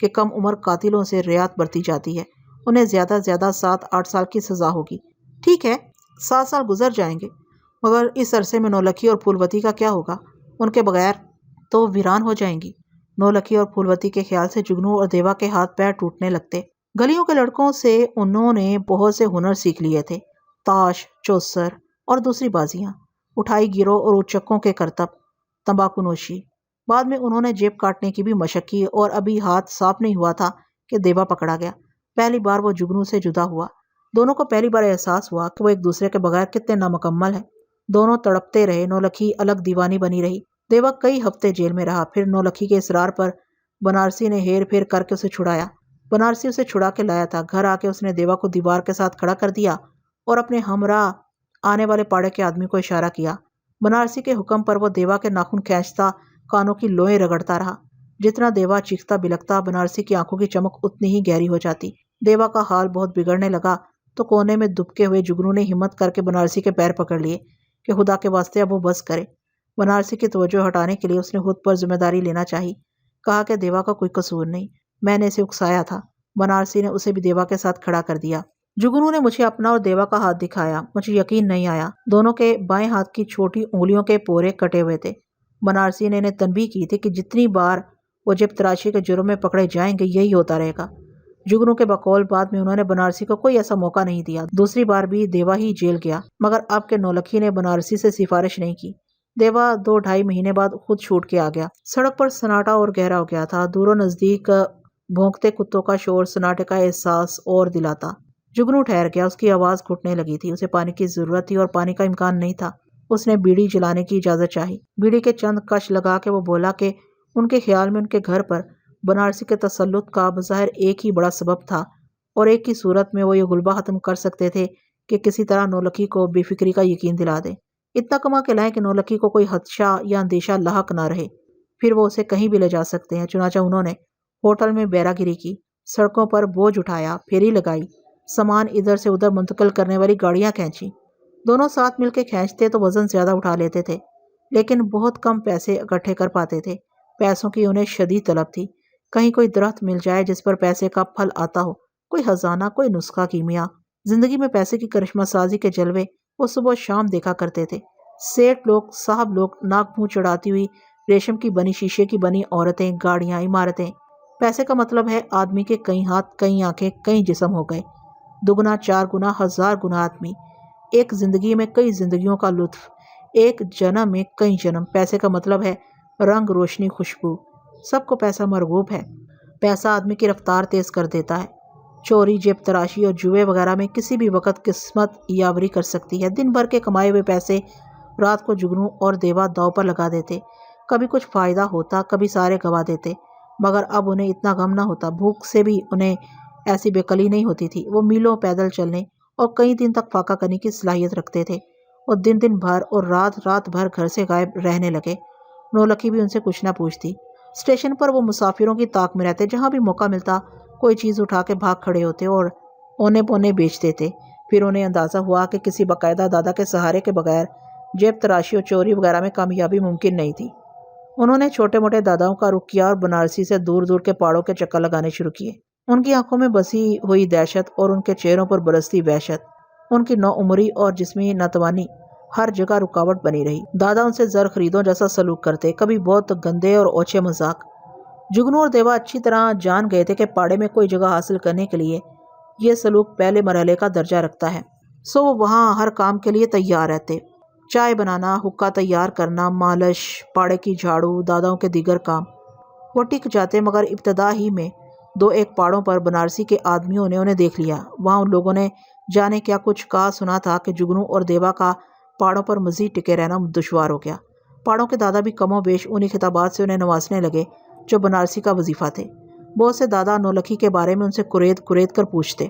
کہ کم عمر قاتلوں سے رعایت برتی جاتی ہے، انہیں زیادہ سے زیادہ 7-8 سال کی سزا ہوگی۔ ٹھیک ہے، 7 سال گزر جائیں گے، مگر اس عرصے میں نولکھی اور پھولوتی کا کیا ہوگا؟ ان کے بغیر تو ویران ہو جائیں گی۔ نولکھی اور پھولوتی کے خیال سے جگنو اور دیوا کے ہاتھ پیر ٹوٹنے لگتے۔ گلیوں کے لڑکوں سے انہوں نے بہت سے ہنر سیکھ لیے تھے، تاش، چوسر اور دوسری بازیاں، اٹھائی گیروں اور اچکوں کے کرتب، تمباکو نوشی۔ بعد میں انہوں نے جیب کاٹنے کی بھی مشق کی، اور ابھی ہاتھ صاف نہیں ہوا تھا کہ دیوا پکڑا گیا۔ پہلی بار وہ جگنو سے جدا ہوا۔ دونوں کو پہلی بار احساس ہوا کہ وہ ایک دوسرے کے بغیر کتنے نامکمل ہیں۔ دونوں تڑپتے رہے، نولکھی الگ دیوانی بنی رہی۔ دیوا کئی ہفتے جیل میں رہا، پھر نولکھی کے اصرار پر بنارسی نے ہیر پھیر کر کے اسے چھڑایا۔ بنارسی اسے چھڑا کے لایا تھا۔ گھر آ کے اس نے دیوا کو دیوار کے ساتھ کھڑا کر دیا اور اپنے ہمراہ آنے والے پاڑے کے آدمی کو اشارہ کیا۔ بنارسی کے حکم پر وہ دیوا کے ناخن کھینچتا، کانوں کی لوئیں رگڑتا رہا۔ جتنا دیوا چیختا بلکتا، بنارسی کی آنکھوں کی چمک اتنی ہی گہری ہو جاتی۔ دیوا کا حال بہت بگڑنے لگا تو کونے میں دبکے ہوئے جگنو نے ہمت کر کے بنارسی کے پیر پکڑ لیے کہ خدا کے واسطے اب وہ بس کرے۔ بنارسی کی توجہ ہٹانے کے لیے اس نے خود پر ذمہ داری لینا چاہی۔ کہا کہ دیوا کا کوئی قصور نہیں، میں نے اسے اکسایا تھا۔ بنارسی نے اسے بھی دیوا کے ساتھ کھڑا کر دیا۔ جگنو نے مجھے اپنا اور دیوا کا ہاتھ دکھایا۔ مجھے یقین نہیں آیا۔ دونوں کے بائیں ہاتھ کی چھوٹی انگلیوں کے پورے کٹے ہوئے تھے۔ بنارسی نے انہیں تنبیہ کی تھی کہ جتنی بار وہ جیب تراشی کے جرم میں پکڑے جائیں گے یہی ہوتا رہے گا۔ جگنو کے بقول بعد میں انہوں نے بنارسی کو کوئی ایسا موقع نہیں دیا۔ دوسری بار بھی دیوا ہی جیل گیا، مگر اب کے نولکھی نے بنارسی سے سفارش نہیں کی۔ دیوا 2-2.5 مہینے بعد خود چھوٹ کے آ گیا۔ سڑک پر سناٹا اور گہرا ہو گیا تھا۔ دور و نزدیک بھونکتے کتوں کا شور سناٹے کا احساس اور دلاتا۔ جگنو ٹھہر گیا، اس کی آواز گھٹنے لگی تھی۔ اسے پانی کی ضرورت تھی اور پانی کا امکان نہیں تھا۔ اس نے بیڑی جلانے کی اجازت چاہی۔ بیڑی کے چند کش لگا کے وہ بولا کہ ان کے خیال میں ان کے گھر پر بنارسی کے تسلط کا بظاہر ایک ہی بڑا سبب تھا، اور ایک ہی صورت میں وہ یہ غلبہ ختم کر سکتے تھے کہ کسی طرح نولکھی کو بے فکری کا یقین دلا دیں۔ اتنا کما کے لائیں کہ نولکھی کو کوئی خدشہ یا اندیشہ لاحق نہ رہے، پھر وہ اسے کہیں بھی لے جا سکتے ہیں۔ چنانچہ انہوں نے ہوٹل میں بیرا گیری کی، سڑکوں پر بوجھ اٹھایا، پھیری لگائی، سامان ادھر سے ادھر منتقل کرنے والی گاڑیاں کھینچی۔ دونوں ساتھ مل کے کھینچتے تو وزن زیادہ اٹھا لیتے تھے، لیکن بہت کم پیسے اکٹھے کر پاتے تھے۔ پیسوں کی انہیں شدید طلب تھی۔ کہیں کوئی درخت مل جائے جس پر پیسے کا پھل آتا ہو، کوئی خزانہ، کوئی نسخہ کیمیا۔ زندگی میں پیسے کی کرشمہ سازی کے جلوے وہ صبح و شام دیکھا کرتے تھے۔ سیٹ لوگ، صاحب لوگ، ناک منہ چڑھاتی ہوئی ریشم کی بنی، شیشے کی بنی عورتیں، گاڑیاں، عمارتیں۔ پیسے کا مطلب ہے آدمی کے کئی ہاتھ، کئی آنکھیں، کئی جسم ہو گئے، دگنا، 4 گنا، 1000 گنا آدمی۔ ایک زندگی میں کئی زندگیوں کا لطف، ایک جنم میں کئی جنم۔ پیسے کا مطلب ہے رنگ، روشنی، خوشبو۔ سب کو پیسہ مرغوب ہے۔ پیسہ آدمی کی رفتار تیز کر دیتا ہے۔ چوری، جیب تراشی اور جوئے وغیرہ میں کسی بھی وقت قسمت یاوری کر سکتی ہے۔ دن بھر کے کمائے ہوئے پیسے رات کو جگنو اور دیوا داؤ پر لگا دیتے۔ کبھی کچھ فائدہ ہوتا، کبھی سارے گوا دیتے، مگر اب انہیں اتنا غم نہ ہوتا۔ بھوک سے بھی انہیں ایسی بے قلی نہیں ہوتی تھی۔ وہ میلوں پیدل چلنے اور کئی دن تک فاقہ کرنے کی صلاحیت رکھتے تھے، اور دن بھر اور رات بھر گھر سے غائب رہنے لگے۔ نولکھی بھی ان سے کچھ نہ پوچھتی۔ اسٹیشن پر وہ مسافروں کی طاق میں رہتے، جہاں بھی موقع ملتا کوئی چیز اٹھا کے بھاگ کھڑے ہوتے اور اونے پونے بیچ دیتے۔ پھر انہیں اندازہ ہوا کہ کسی باقاعدہ دادا کے سہارے کے بغیر جیب تراشی اور چوری وغیرہ میں کامیابی ممکن نہیں تھی۔ انہوں نے چھوٹے موٹے داداؤں کا رخ کیا اور بنارسی سے دور دور کے پہاڑوں کے چکر لگانے شروع کیے۔ ان کی آنکھوں میں بسی ہوئی دہشت اور ان کے چہروں پر برستی وحشت، ان کی نوعمری اور جسمی ناتوانی ہر جگہ رکاوٹ بنی رہی۔ دادا ان سے زر خریدوں جیسا سلوک کرتے، کبھی بہت گندے اور اوچھے مذاق۔ جگنو اور دیوا اچھی طرح جان گئے تھے کہ پاڑے میں کوئی جگہ حاصل کرنے کے لیے یہ سلوک پہلے مرحلے کا درجہ رکھتا ہے، سو وہ وہاں ہر کام کے لیے تیار رہتے۔ چائے بنانا، حقہ تیار کرنا، مالش، پاڑے کی جھاڑو، داداؤں کے دیگر کام۔ وہ ٹک جاتے، مگر ابتدا ہی میں 2-1 پاڑوں پر بنارسی کے آدمیوں نے انہیں دیکھ لیا۔ وہاں ان لوگوں نے جانے کیا کچھ کہا سنا تھا کہ جگنو اور دیوا کا پاڑوں پر مزید ٹکے رہنا دشوار ہو گیا۔ پاڑوں کے دادا بھی کم و بیش انہی خطابات سے انہیں نوازنے لگے جو بنارسی کا وظیفہ تھے۔ بہت سے دادا نولکھی کے بارے میں ان سے کرید کر پوچھتے۔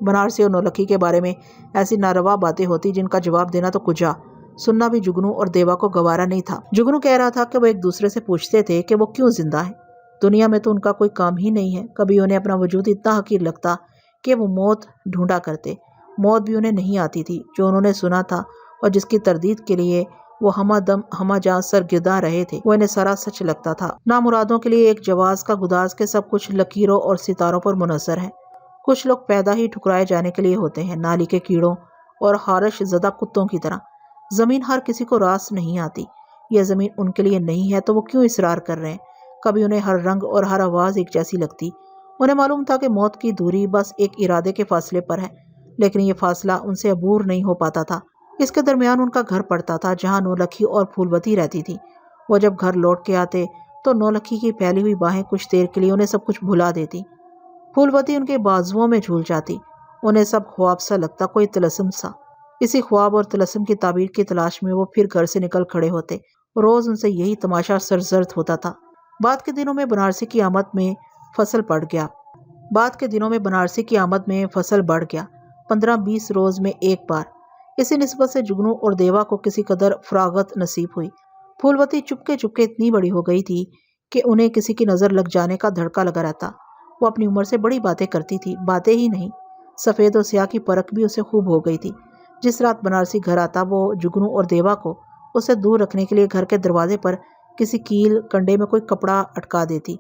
بنارسی اور نولکھی کے بارے میں ایسی ناروا باتیں ہوتی جن کا جواب دینا تو کجا، سننا بھی جگنو اور دیوا کو گوارا نہیں تھا۔ جگنو کہہ رہا تھا کہ وہ ایک دوسرے سے پوچھتے تھے کہ وہ کیوں زندہ ہیں، دنیا میں تو ان کا کوئی کام ہی نہیں ہے۔ کبھی انہیں اپنا وجود اتنا حقیر لگتا کہ وہ موت ڈھونڈا کرتے۔ موت بھی انہیں نہیں آتی تھی جو انہوں نے سنا تھا اور جس کی تردید کے لیے وہ ہمہ دم ہمہ جہاں سرگرداں رہے تھے وہ انہیں سارا سچ لگتا تھا۔ نامرادوں کے لیے ایک جواز کا گداز کے سب کچھ لکیروں اور ستاروں پر منحصر ہے۔ کچھ لوگ پیدا ہی ٹھکرائے جانے کے لیے ہوتے ہیں، نالی کے کیڑوں اور خارش زدہ کتوں کی طرح۔ زمین ہر کسی کو راس نہیں آتی۔ یہ زمین ان کے لیے نہیں ہے تو وہ کیوں اصرار کر رہے ہیں؟ کبھی انہیں ہر رنگ اور ہر آواز ایک جیسی لگتی۔ انہیں معلوم تھا کہ موت کی دوری بس ایک ارادے کے فاصلے پر ہے، لیکن یہ فاصلہ ان سے عبور نہیں ہو پاتا تھا۔ اس کے درمیان ان کا گھر پڑتا تھا جہاں نولکھی اور پھولوتی رہتی تھی۔ وہ جب گھر لوٹ کے آتے تو نولکھی کی پھیلی ہوئی باہیں کچھ دیر کے لیے انہیں سب کچھ بھلا دیتی۔ پھولوتی ان کے بازوؤں میں جھول جاتی۔ انہیں سب خواب سا لگتا، کوئی طلسم سا۔ اسی خواب اور طلسم کی تعبیر کی تلاش میں وہ پھر گھر سے نکل کھڑے ہوتے۔ روز ان سے یہی تماشا سرزد ہوتا تھا۔ بعد کے دنوں میں بنارسی کی آمد میں فصل بڑھ گیا 15-20 روز میں ایک بار۔ اسی نسبت سے جگنو اور دیوا کو کسی قدر فراغت نصیب ہوئی۔ پھولوتی چپکے چپکے اتنی بڑی ہو گئی تھی کہ انہیں کسی کی نظر لگ جانے کا دھڑکا لگا رہتا۔ وہ اپنی عمر سے بڑی باتیں کرتی تھی، باتیں ہی نہیں، سفید اور سیاہ کی پرکھ بھی اسے خوب ہو گئی تھی۔ جس رات بنارسی گھر آتا وہ جگنو اور دیوا کو اسے دور رکھنے کے لیے گھر کے دروازے پر کسی کیل کنڈے میں کوئی کپڑا اٹکا دیتی۔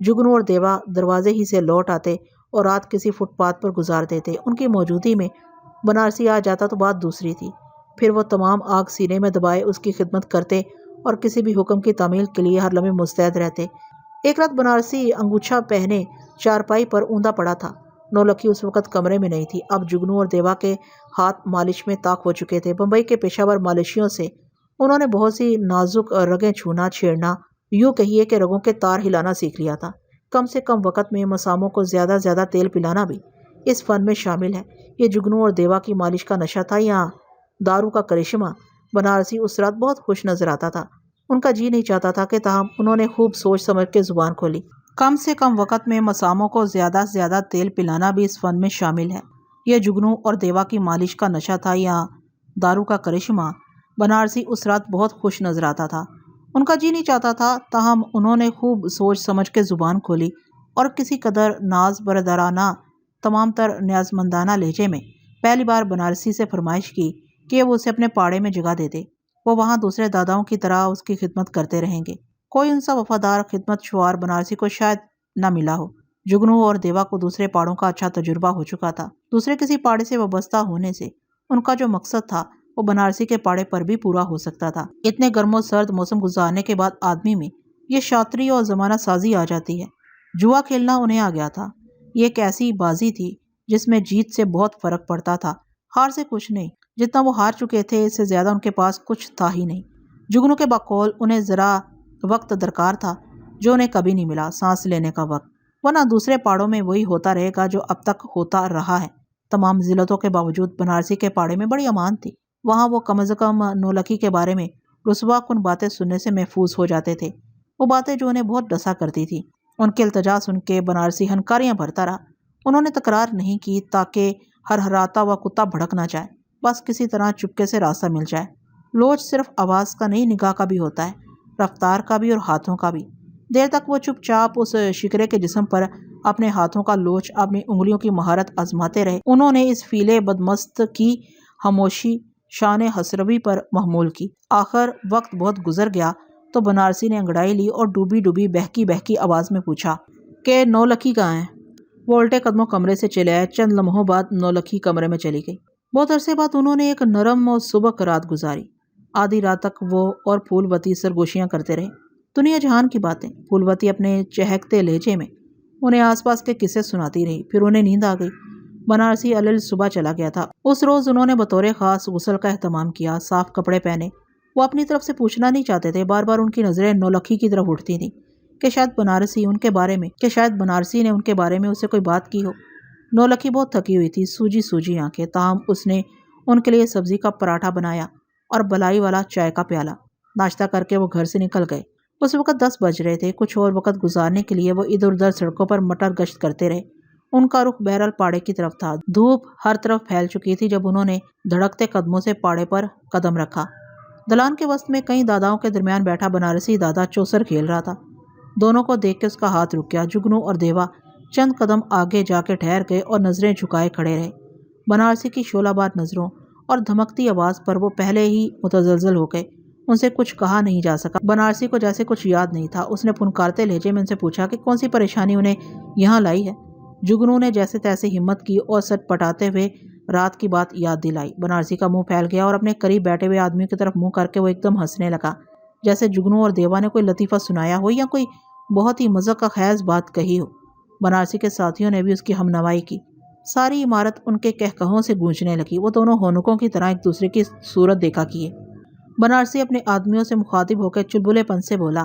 جگنو اور دیوا دروازے ہی سے لوٹ آتے اور رات کسی فٹ پاتھ پر گزار دیتے۔ ان کی موجودگی میں بنارسی آ جاتا تو بات دوسری تھی۔ پھر وہ تمام آگ سینے میں دبائے اس کی خدمت کرتے اور کسی بھی حکم کی تعمیل کے لیے ہر لمحے مستعد رہتے۔ ایک رات بنارسی انگوچھا پہنے چارپائی پر اوندا پڑا تھا۔ نولکھی اس وقت کمرے میں نہیں تھی۔ اب جگنو اور دیوا کے ہاتھ مالش میں طاق ہو چکے تھے۔ بمبئی کے پیشہ ور مالشیوں سے انہوں نے بہت سی نازک رگیں چھونا چھیڑنا، یوں کہیے کہ رگوں کے تار ہلانا سیکھ لیا تھا۔ کم سے کم وقت میں مساموں کو زیادہ زیادہ تیل پلانا بھی اس فن میں شامل ہے۔ یہ جگنو اور دیوا کی مالش کا نشہ تھا یا دارو کا کرشمہ؟ بنارسی اس رات بہت خوش نظر آتا تھا۔ ان کا جی نہیں چاہتا تھا کہ تاہم انہوں نے خوب سوچ سمجھ کے زبان کھولی۔ کم سے کم وقت میں مساموں کو زیادہ سے زیادہ تیل پلانا بھی اس فن میں شامل ہے۔ یہ جگنو اور دیوا کی مالش کا نشہ تھا یا دارو کا کرشمہ؟ بنارسی اس رات بہت خوش نظر آتا تھا۔ ان کا جی نہیں چاہتا تھا، تاہم انہوں نے خوب سوچ سمجھ کے زبان کھولی اور کسی قدر ناز بردارانہ، تمام تر نیازمندانہ لہجے میں پہلی بار بنارسی سے فرمائش کی کہ وہ اسے اپنے پاڑے میں جگہ دے دے۔ وہ وہاں دوسرے داداؤں کی طرح اس کی خدمت کرتے رہیں گے۔ کوئی ان سا وفادار خدمت شعار بنارسی کو شاید نہ ملا ہو۔ جگنو اور دیوا کو دوسرے پاڑوں کا اچھا تجربہ ہو چکا تھا۔ دوسرے کسی پاڑے سے وابستہ ہونے سے ان کا جو مقصد تھا وہ بنارسی کے پاڑے پر بھی پورا ہو سکتا تھا۔ اتنے گرم و سرد موسم گزارنے کے بعد آدمی میں یہ شاطری اور زمانہ سازی آ جاتی ہے۔ جوا کھیلنا انہیں آ گیا تھا۔ یہ ایک ایسی بازی تھی جس میں جیت سے بہت فرق پڑتا تھا، ہار سے کچھ نہیں۔ جتنا وہ ہار چکے تھے اس سے زیادہ ان کے پاس کچھ تھا ہی نہیں۔ جگنو کے بقول انہیں ذرا وقت درکار تھا جو انہیں کبھی نہیں ملا، سانس لینے کا وقت، ورنہ دوسرے پاڑوں میں وہی ہوتا رہے گا جو اب تک ہوتا رہا ہے۔ تمام ذلتوں کے باوجود بنارسی کے پاڑے میں بڑی امان تھی۔ وہاں وہ کم از کم نولکھی کے بارے میں رسوا کن باتیں سننے سے محفوظ ہو جاتے تھے، وہ باتیں جو انہیں بہت ڈسا کرتی تھی۔ ان کی التجا سن کے بنارسی ہنکاریاں بھرتا رہا۔ انہوں نے تکرار نہیں کی تاکہ ہرہراتا ہوا کتا بھڑک نہ جائے، بس کسی طرح چپکے سے راستہ مل جائے۔ لوچ صرف آواز کا نہیں، نگاہ کا بھی ہوتا ہے، رفتار کا بھی اور ہاتھوں کا بھی۔ دیر تک وہ چپ چاپ اس شکرے کے جسم پر اپنے ہاتھوں کا لوچ، اپنی انگلیوں کی مہارت آزماتے رہے۔ انہوں نے اس فیلے بدمست کی خاموشی شان حسروی پر محمول کی۔ آخر وقت بہت گزر گیا تو بنارسی نے انگڑائی لی اور ڈوبی ڈوبی بہکی بہکی آواز میں پوچھا کہ نولکھی کہاں ہے؟ وہ الٹے قدموں کمرے سے چلے آئے۔ چند لمحوں بعد نولکھی کمرے میں چلی گئی۔ بہت عرصے بعد انہوں نے ایک نرم و سبک رات گزاری۔ آدھی رات تک وہ اور پھولوتی سرگوشیاں کرتے رہے، دنیا جہان کی باتیں۔ پھولوتی اپنے چہکتے لہجے میں انہیں آس پاس کے قصے سناتی رہی، پھر انہیں نیند آ گئی۔ بنارسی علل صبح چلا گیا تھا۔ اس روز انہوں نے بطور خاص غسل کا اہتمام کیا، صاف کپڑے پہنے۔ وہ اپنی طرف سے پوچھنا نہیں چاہتے تھے، بار بار ان کی نظریں نولکھی کی طرف اٹھتی تھیں کہ شاید بنارسی نے ان کے بارے میں اسے کوئی بات کی ہو۔ نولکھی بہت تھکی ہوئی تھی، سوجی سوجی آنکھیں، تاہم اس نے ان کے لیے سبزی کا پراٹھا بنایا اور بلائی والا چائے کا پیالہ۔ ناشتہ کر کے وہ گھر سے نکل گئے۔ اس وقت 10 بج رہے تھے۔ کچھ اور وقت گزارنے کے لیے وہ ادھر ادھر سڑکوں پر مٹر گشت کرتے رہے۔ ان کا رخ بہرحال پاڑے کی طرف تھا۔ دھوپ ہر طرف پھیل چکی تھی جب انہوں نے دھڑکتے قدموں سے پاڑے پر قدم رکھا۔ دلان کے وسط میں کئی داداؤں کے درمیان بیٹھا بنارسی دادا چوسر کھیل رہا تھا۔ دونوں کو دیکھ کے اس کا ہاتھ رک گیا۔ جگنو اور دیوا چند قدم آگے جا کے ٹھہر گئے اور نظریں جھکائے کھڑے رہے۔ بنارسی کی شعلہ بار نظروں اور دھمکتی آواز پر وہ پہلے ہی متزلزل ہو گئے۔ ان سے کچھ کہا نہیں جا سکا۔ بنارسی کو جیسے کچھ یاد نہیں تھا۔ اس نے پھنکارتے لہجے میں ان سے پوچھا کہ کون سی پریشانی انہیں یہاں لائی ہے۔ جگنو نے جیسے تیسے ہمت کی اور سٹ پٹاتے ہوئے رات کی بات یاد دلائی۔ بنارسی کا منہ پھیل گیا اور اپنے قریب بیٹھے ہوئے آدمی کی طرف منہ کر کے وہ ایک دم ہنسنے لگا، جیسے جگنو اور دیوا نے کوئی لطیفہ سنایا ہو یا کوئی بہت ہی مزہ کا خیز بات کہی ہو۔ بنارسی کے ساتھیوں نے بھی اس کی ہمنوائی کی۔ ساری عمارت ان کے کہکہوں سے گونجنے لگی۔ وہ دونوں ہونکوں کی طرح ایک دوسرے کی صورت دیکھا کیے۔ بنارسی اپنے آدمیوں سے مخاطب ہو کے چلبلے پن سے بولا،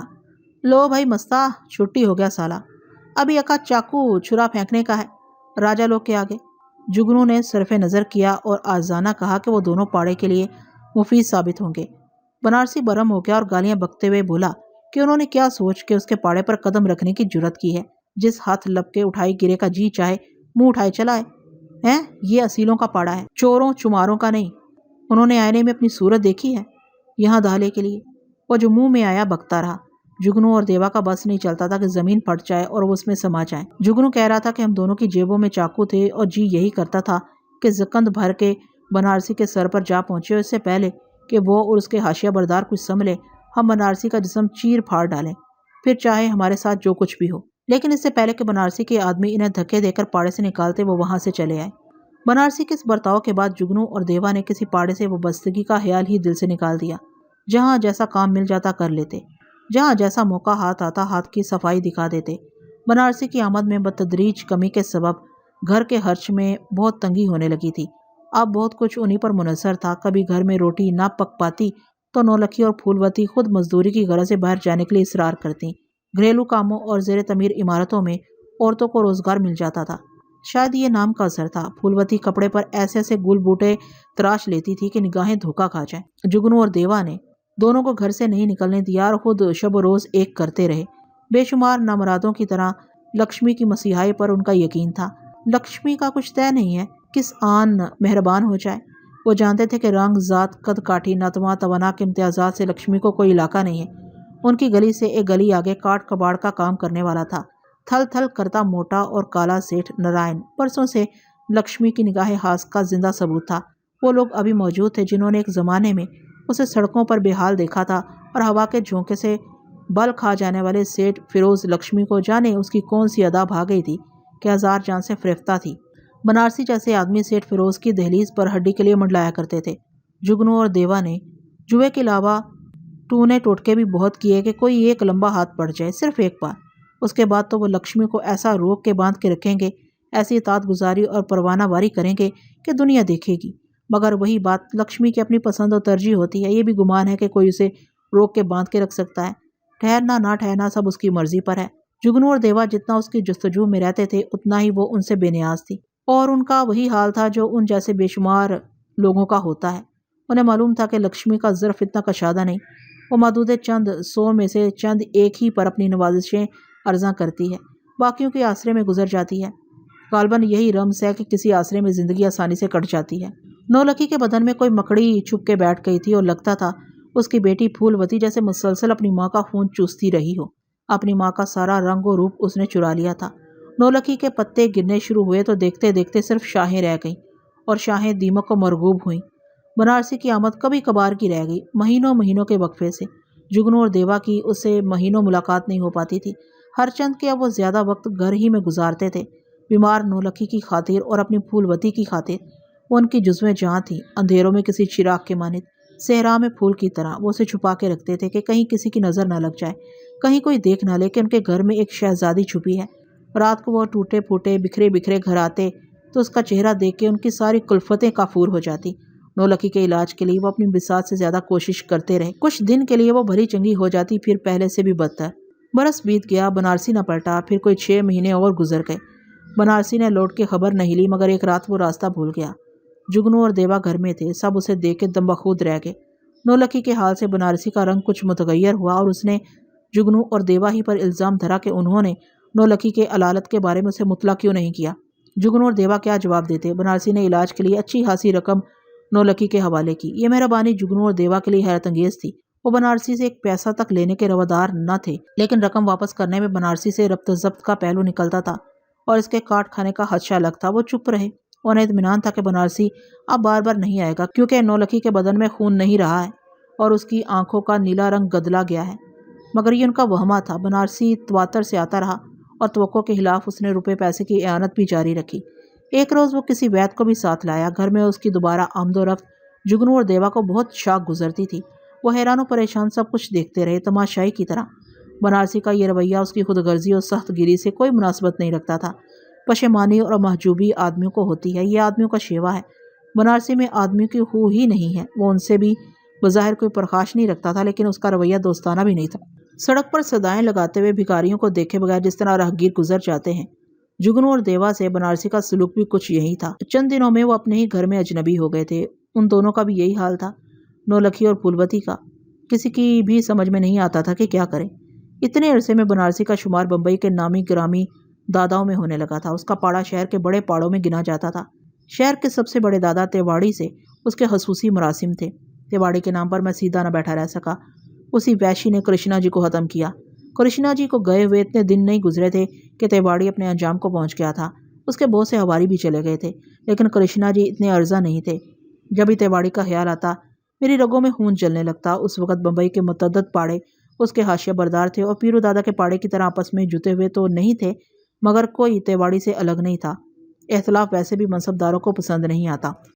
لو بھائی مستا، چھٹی ہو گیا سالا، ابھی اکا چاقو چھرا پھینکنے کا ہے راجہ لوگ کے آگے۔ جگنو نے صرف نظر کیا اور آزانہ کہا کہ وہ دونوں پاڑے کے لیے مفید ثابت ہوں گے۔ بنارسی برہم ہو گیا اور گالیاں بکتے ہوئے بولا کہ انہوں نے کیا سوچ کے اس کے پاڑے پر قدم رکھنے کی جرت کی ہے، جس ہاتھ لپ کے اٹھائی گرے کا جی چاہے منہ اٹھائے چلا ہے۔ یہ اصیلوں کا پاڑا ہے، چوروں چماروں کا نہیں۔ انہوں نے آئینے میں اپنی صورت دیکھی ہے یہاں دہلے کے لیے۔ وہ جو منہ میں آیا بکتا رہا۔ جگنو اور دیوا کا بس نہیں چلتا تھا کہ زمین پھٹ جائے اور وہ اس میں سما جائے۔ جگنو کہہ رہا تھا کہ ہم دونوں کی جیبوں میں چاقو تھے اور جی یہی کرتا تھا کہ زکند بھر کے بنارسی کے سر پر جا پہنچے اور اس سے پہلے کہ وہ اور اس کے حاشیہ بردار کچھ سنبھلے ہم بنارسی کا جسم چیر پھاڑ ڈالیں، پھر چاہے ہمارے ساتھ جو کچھ بھی ہو۔ لیکن اس سے پہلے کہ بنارسی کے آدمی انہیں دھکے دے کر پاڑے سے نکالتے وہ وہاں سے چلے آئے۔ بنارسی کے اس برتاؤ کے بعد جگنو اور دیوا نے کسی پاڑے سے وہ بستگی کا خیال ہی دل سے نکال دیا۔ جہاں جیسا کام مل جاتا کر لیتے، جہاں جیسا موقع ہاتھ آتا ہاتھ کی صفائی دکھا دیتے۔ بنارسی کی آمد میں بتدریج کمی کے سبب گھر کے خرچ میں بہت تنگی ہونے لگی تھی۔ اب بہت کچھ انہی پر منحصر تھا۔ کبھی گھر میں روٹی نہ پک پاتی تو نولکھی اور پھولوتی خود مزدوری کی غرض سے باہر جانے کے لیے اصرار کرتی۔ گھریلو کاموں اور زیر تعمیر عمارتوں میں عورتوں کو روزگار مل جاتا تھا۔ شاید یہ نام کا اثر تھا۔ پھولوتی کپڑے پر ایسے ایسے گل بوٹے تراش لیتی تھی کہ نگاہیں دھوکا کھا جائیں۔ جگنو اور دیوا نے دونوں کو گھر سے نہیں نکلنے دیا اور خود شب و روز ایک کرتے رہے۔ بے شمار نامرادوں کی طرح لکشمی کی مسیحائی پر ان کا یقین تھا۔ لکشمی کا کچھ طے نہیں ہے، کس آن مہربان ہو جائے۔ وہ جانتے تھے کہ رنگ، ذات، قد کاٹھی، نتواں توانا کے امتیازات سے لکشمی کو کوئی علاقہ نہیں ہے۔ ان کی گلی سے ایک گلی آگے کاٹ کباڑ کا کام کرنے والا تھا، تھل تھل کرتا موٹا اور کالا سیٹھ نارائن برسوں سے لکشمی کی نگاہ خاص کا زندہ ثبوت تھا۔ وہ لوگ ابھی موجود تھے جنہوں نے ایک زمانے میں اسے سڑکوں پر بے حال دیکھا تھا اور ہوا کے جھونکے سے بل کھا جانے والے سیٹھ فیروز لکشمی کو جانے اس کی کون سی ادا بھا گئی تھی کہ ہزار جان سے فریفتہ تھی۔ بنارسی جیسے آدمی سیٹھ فیروز کی دہلیز پر ہڈی کے لیے منڈلایا کرتے تھے۔ جگنو اور دیوا نے جوئے کے علاوہ ٹونے ٹوٹکے بھی بہت کیے کہ کوئی ایک لمبا ہاتھ پڑ جائے، صرف ایک بار۔ اس کے بعد تو وہ لکشمی کو ایسا روک کے باندھ کے رکھیں گے، ایسی اطاعت گزاری اور پروانہ واری کریں گے کہ دنیا دیکھے گی۔ مگر وہی بات، لکشمی کی اپنی پسند و ترجیح ہوتی ہے۔ یہ بھی گمان ہے کہ کوئی اسے روک کے باندھ کے رکھ سکتا ہے۔ ٹھہرنا نہ ٹھہرنا سب اس کی مرضی پر ہے۔ جگنو اور دیوا جتنا اس کی جستجو میں رہتے تھے اتنا ہی وہ ان سے بے نیاز تھی، اور ان کا وہی حال تھا جو ان جیسے بے شمار لوگوں کا ہوتا ہے۔ انہیں معلوم تھا کہ لکشمی کا ظرف اتنا کشادہ نہیں، وہ محدود چند سو میں سے چند ایک ہی پر اپنی نوازشیں عرضاں کرتی ہے، باقیوں کے آسرے میں گزر جاتی ہے۔ غالباً یہی رمز ہے کہ کسی آسرے میں زندگی آسانی سے کٹ جاتی ہے۔ نولکھی کے بدن میں کوئی مکڑی چھپ کے بیٹھ گئی تھی اور لگتا تھا اس کی بیٹی پھولوتی جیسے مسلسل اپنی ماں کا خون چوستی رہی ہو۔ اپنی ماں کا سارا رنگ و روپ اس نے چرا لیا تھا۔ نولکھی کے پتے گرنے شروع ہوئے تو دیکھتے دیکھتے صرف شاہیں رہ گئیں، اور شاہیں دیمک کو مرغوب ہوئیں۔ بنارسی کی آمد کبھی کبھار کی رہ گئی، مہینوں مہینوں کے وقفے سے۔ جگنو اور دیوا کی اس سے مہینوں ملاقات نہیں ہو پاتی تھی، ہر چند کہ اب وہ زیادہ وقت گھر ہی میں گزارتے تھے۔ بیمار نولکھی کی خاطر اور اپنی پھولوتی کی خاطر وہ ان کی جزویں جہاں تھی، اندھیروں میں کسی چراغ کے مانند، صحرا میں پھول کی طرح وہ اسے چھپا کے رکھتے تھے کہ کہیں کسی کی نظر نہ لگ جائے، کہیں کوئی دیکھ نہ لے کہ ان کے گھر میں ایک شہزادی چھپی ہے۔ رات کو وہ ٹوٹے پھوٹے بکھرے بکھرے گھر آتے تو اس کا چہرہ دیکھ کے ان کی ساری کلفتیں کافور ہو جاتی۔ نولکھی کے علاج کے لیے وہ اپنی بساط سے زیادہ کوشش کرتے رہے۔ کچھ دن کے لیے وہ بھری چنگی ہو جاتی، پھر پہلے سے بھی بدتر۔ برس بیت گیا، بنارسی نہ پلٹا، پھر کوئی 6 مہینے اور گزر گئے۔ بنارسی نے لوٹ کے خبر نہیں لی، مگر ایک رات وہ راستہ بھول گیا۔ جگنو اور دیوا گھر میں تھے، سب اسے دیکھ کے دم بخود رہ گئے۔ نولکھی کے حال سے بنارسی کا رنگ کچھ متغیر ہوا اور اس نے جگنو اور دیوا ہی پر الزام دھرا کہ انہوں نے نولکھی کے علالت کے بارے میں اسے مطلع کیوں نہیں کیا۔ جگنو اور دیوا کیا جواب دیتے؟ بنارسی نے علاج کے لیے اچھی خاصی رقم نولکھی کے حوالے کی۔ یہ مہربانی جگنو اور دیوا کے لیے حیرت انگیز تھی۔ وہ بنارسی سے ایک پیسہ تک لینے کے روادار نہ تھے، لیکن رقم واپس کرنے میں بنارسی سے ربط ضبط کا پہلو نکلتا تھا اور اس کے کاٹ کھانے کا خدشہ الگ تھا۔ وہ چپ رہے۔ انہیں اطمینان تھا کہ بنارسی اب بار بار نہیں آئے گا، کیونکہ نولکھی کے بدن میں خون نہیں رہا ہے۔ اور اس کی آنکھوں کا نیلا رنگ گدلا گیا ہے، مگر یہ ان کا وہمہ تھا۔ بنارسی تواتر سے آتا رہا اور توقع کے خلاف اس نے روپے پیسے کی اعانت بھی جاری رکھی۔ ایک روز وہ کسی وید کو بھی ساتھ لایا۔ گھر میں اس کی دوبارہ آمد و رفت جگنو اور دیوا کو بہت شاک گزرتی تھی۔ وہ حیران و پریشان سب کچھ دیکھتے رہے، تماشائی کی طرح۔ بنارسی کا یہ رویہ اس کی خود غرضی اور سخت گیری سے کوئی مناسبت نہیں رکھتا تھا۔ پشیمانی اور محجوبی آدمیوں کو ہوتی ہے، یہ آدمیوں کا شیوا ہے۔ بنارسی میں آدمیوں کی خو ہی نہیں ہے۔ وہ ان سے بھی بظاہر کوئی پرخاش نہیں رکھتا تھا، لیکن اس کا رویہ دوستانہ بھی نہیں تھا۔ سڑک پر صدائیں لگاتے ہوئے بھکاریوں کو دیکھے بغیر جس طرح راہگیر گزر جاتے ہیں، جگنو اور دیوا سے بنارسی کا سلوک بھی کچھ یہی تھا۔ چند دنوں میں وہ اپنے ہی گھر میں اجنبی ہو گئے تھے۔ ان دونوں کا بھی یہی حال تھا، نولکھی اور پھولوتی کا۔ کسی کی بھی سمجھ میں نہیں آتا تھا کہ کیا کریں۔ اتنے عرصے میں بنارسی کا شمار بمبئی کے نامی گرامی داداؤں میں ہونے لگا تھا۔ اس کا پاڑا شہر کے بڑے پاڑوں میں گنا جاتا تھا۔ شہر کے سب سے بڑے دادا تیواڑی سے اس کے خصوصی مراسم تھے۔ تیواڑی کے نام پر میں سیدھا نہ بیٹھا رہ سکا۔ اسی ویشی نے کرشنا جی کو ختم کیا۔ کرشنا جی کو گئے ہوئے اتنے دن نہیں گزرے تھے کہ تیواڑی اپنے انجام کو پہنچ گیا تھا۔ اس کے بہت سے ہواری بھی چلے گئے تھے، لیکن کرشنا جی اتنے ارزاں نہیں تھے۔ جب ہی تیواڑی کا خیال آتا میری رگوں میں خون چلنے لگتا۔ اس وقت بمبئی کے متعدد پاڑے اس کے حاشیہ بردار تھے اور پیرو دادا کے پاڑے کی طرح آپس میں جتے ہوئے تو نہیں تھے، مگر کوئی تیواڑی سے الگ نہیں تھا۔ اختلاف ویسے بھی منصب داروں کو پسند نہیں آتا۔